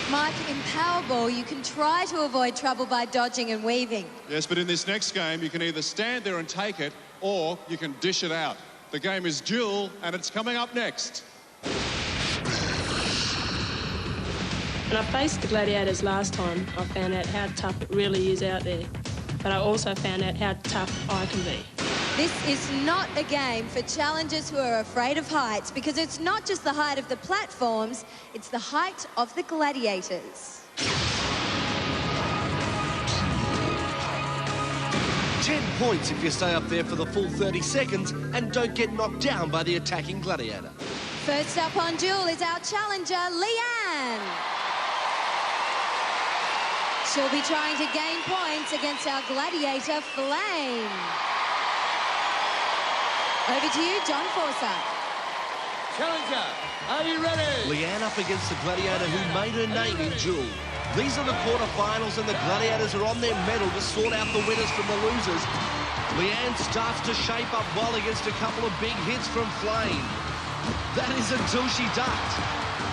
Mike, in Powerball, you can try to avoid trouble by dodging and weaving. Yes, but in this next game, you can either stand there and take it, or you can dish it out. The game is Duel, and it's coming up next. When I faced the Gladiators last time, I found out how tough it really is out there. But I also found out how tough I can be. This is not a game for challengers who are afraid of heights, because it's not just the height of the platforms, it's the height of the gladiators. 10 points if you stay up there for the full 30 seconds and don't get knocked down by the attacking gladiator. First up on Duel is our challenger, Leanne. She'll be trying to gain points against our gladiator, Flame. Over to you, John Forsyth. Challenger, are you ready? Leanne up against the gladiator who made her name in Duel. These are the quarterfinals and the gladiators are on their medal to sort out the winners from the losers. Leanne starts to shape up well against a couple of big hits from Flame. That is until she ducked.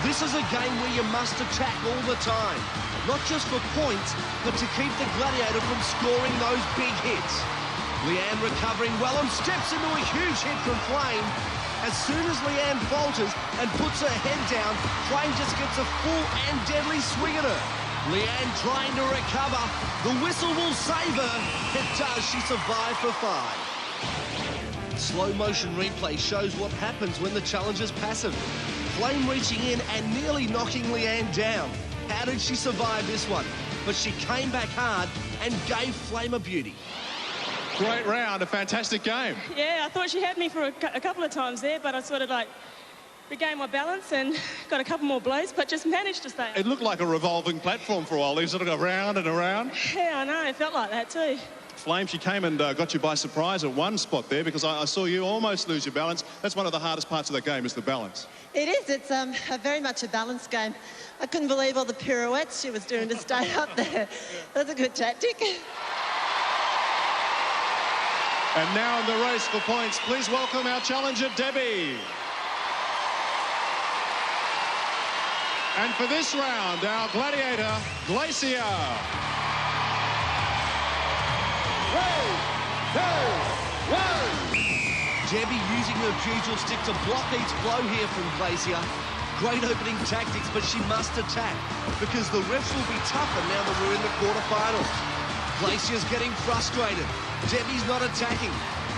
This is a game where you must attack all the time. Not just for points, but to keep the gladiator from scoring those big hits. Leanne recovering well and steps into a huge hit from Flame. As soon as Leanne falters and puts her head down, Flame just gets a full and deadly swing at her. Leanne trying to recover. The whistle will save her. It does. She survived for 5. Slow motion replay shows what happens when the challenger's passive. Flame reaching in and nearly knocking Leanne down. How did she survive this one? But she came back hard and gave Flame a beauty. Great round, a fantastic game. Yeah, I thought she had me for a couple of times there, but I sort of like regained my balance and got a couple more blows, but just managed to stay up. It looked like a revolving platform for a while. They sort of go round and around. Yeah, I know. It felt like that too. Flame, she came and got you by surprise at one spot there, because I saw you almost lose your balance. That's one of the hardest parts of the game, is the balance. It is. It's very much a balanced game. I couldn't believe all the pirouettes she was doing to stay up there. That's a good tactic. And now in the race for points, please welcome our challenger, Debbie. And for this round, our gladiator, GLACIER. 3, 2, 1. Debbie using her pugil stick to block each blow here from GLACIER. Great opening tactics, but she must attack because the refs will be tougher now that we're in the quarterfinals. GLACIER's getting frustrated. Debbie's not attacking.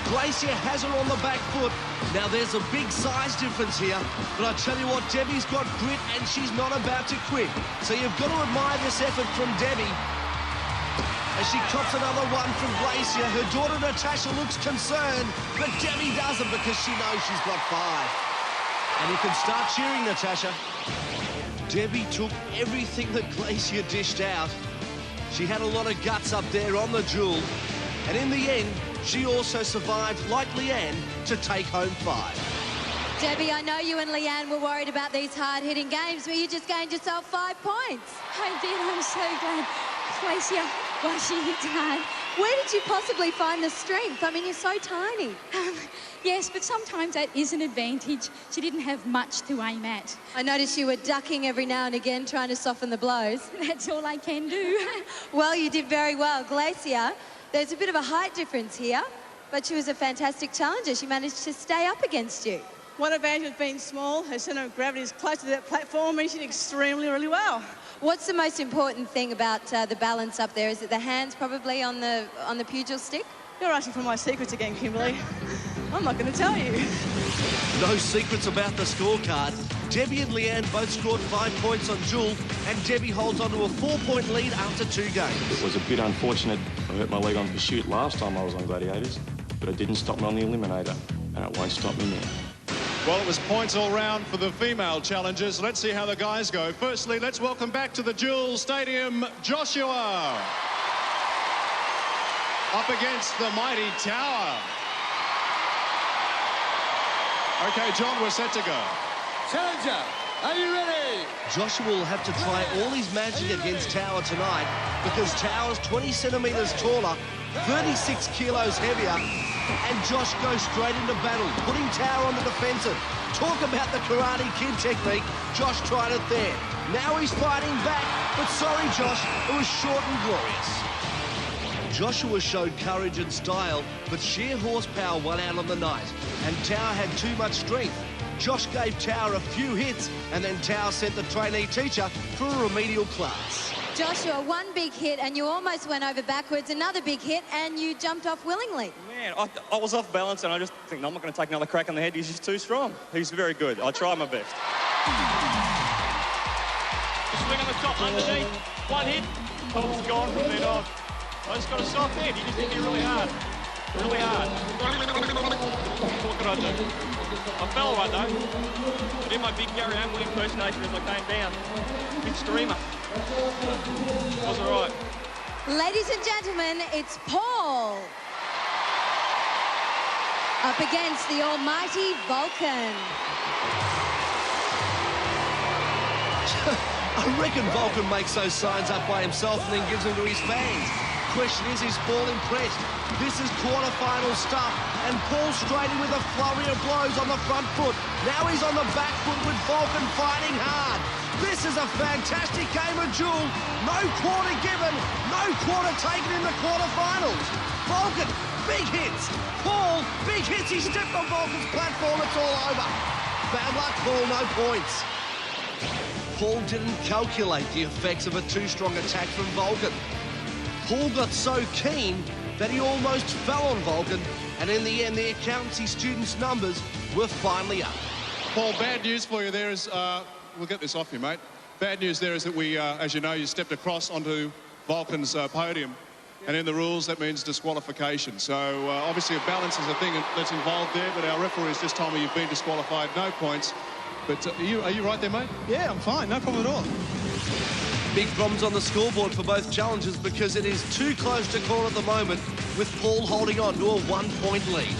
GLACIER has her on the back foot. Now there's a big size difference here, but I tell you what, Debbie's got grit and she's not about to quit. So you've got to admire this effort from Debbie. As she cops another one from GLACIER, her daughter Natasha looks concerned, but Debbie doesn't because she knows she's got 5. And you can start cheering, Natasha. Debbie took everything that GLACIER dished out. She had a lot of guts up there on the Duel. And in the end, she also survived, like Leanne, to take home 5. Debbie, I know you and Leanne were worried about these hard-hitting games, but you just gained yourself 5 points. I did. I'm so glad. GLACIER, well, she hit hard. Where did you possibly find the strength? I mean, you're so tiny. Yes, but sometimes that is an advantage. She didn't have much to aim at. I noticed you were ducking every now and again, trying to soften the blows. That's all I can do. Well, you did very well. GLACIER, there's a bit of a height difference here, but she was a fantastic challenger. She managed to stay up against you. One advantage of being small, her centre of gravity is close to that platform, and she did extremely, really well. What's the most important thing about the balance up there? Is it the hands probably on the pugil stick? You're asking for my secrets again, Kimberly. I'm not going to tell you. No secrets about the scorecard. Debbie and Leanne both scored 5 points on Duel, and Debbie holds on to a 4-point lead after 2 games. It was a bit unfortunate. I hurt my leg on pursuit last time I was on Gladiators, but it didn't stop me on the Eliminator, and it won't stop me now. Well, it was points all round for the female challengers. Let's see how the guys go. Firstly, let's welcome back to the Duel Stadium, Joshua. Up against the mighty Tower. Okay, John, we're set to go. Challenger, are you ready? Joshua will have to try all his magic against Tower tonight because Tower's 20 centimetres taller, 36 kilos heavier, And Josh goes straight into battle, putting Tower on the defensive. Talk about the Karate Kid technique. Josh tried it there. Now he's fighting back, but sorry, Josh, it was short and glorious. Joshua showed courage and style, but sheer horsepower won out on the night, and Tower had too much strength. Josh gave Tower a few hits, and then Tower sent the trainee teacher for a remedial class. Joshua, one big hit and you almost went over backwards, another big hit and you jumped off willingly. Man, I was off balance and I just think, no, I'm not going to take another crack on the head. He's just too strong. He's very good. I try my best. Swing on the top, underneath, one hit, Paul's gone from then on. I just got a soft head, he just hit me really hard. Really hard. What could I do? I fell one though. I did my big Gary Oldman impersonation as I came down. Big screamer. Was all right. Ladies and gentlemen, it's Paul up against the almighty Vulcan. I reckon Vulcan makes those signs up by himself and then gives them to his fans. Question is Paul impressed? This is quarterfinal stuff, and Paul straight in with a flurry of blows on the front foot. Now he's on the back foot with Vulcan fighting hard. This is a fantastic game of duel. No quarter given, no quarter taken in the quarterfinals. Vulcan, big hits. Paul, big hits. He stepped on Vulcan's platform. It's all over. Bad luck, Paul, no points. Paul didn't calculate the effects of a too strong attack from Vulcan. Paul got so keen that he almost fell on Vulcan, and in the end, the accountancy students' numbers were finally up. Paul, bad news for you there is, we'll get this off you, mate. Bad news there is that we, as you know, you stepped across onto Vulcan's podium, and in the rules, that means disqualification. So, obviously, a balance is a thing that's involved there, but our referees just told me you've been disqualified, no points. But are you right there, mate? Yeah, I'm fine, no problem at all. Big problems on the scoreboard for both challengers because it is too close to call at the moment, with Paul holding on to a 1-point lead.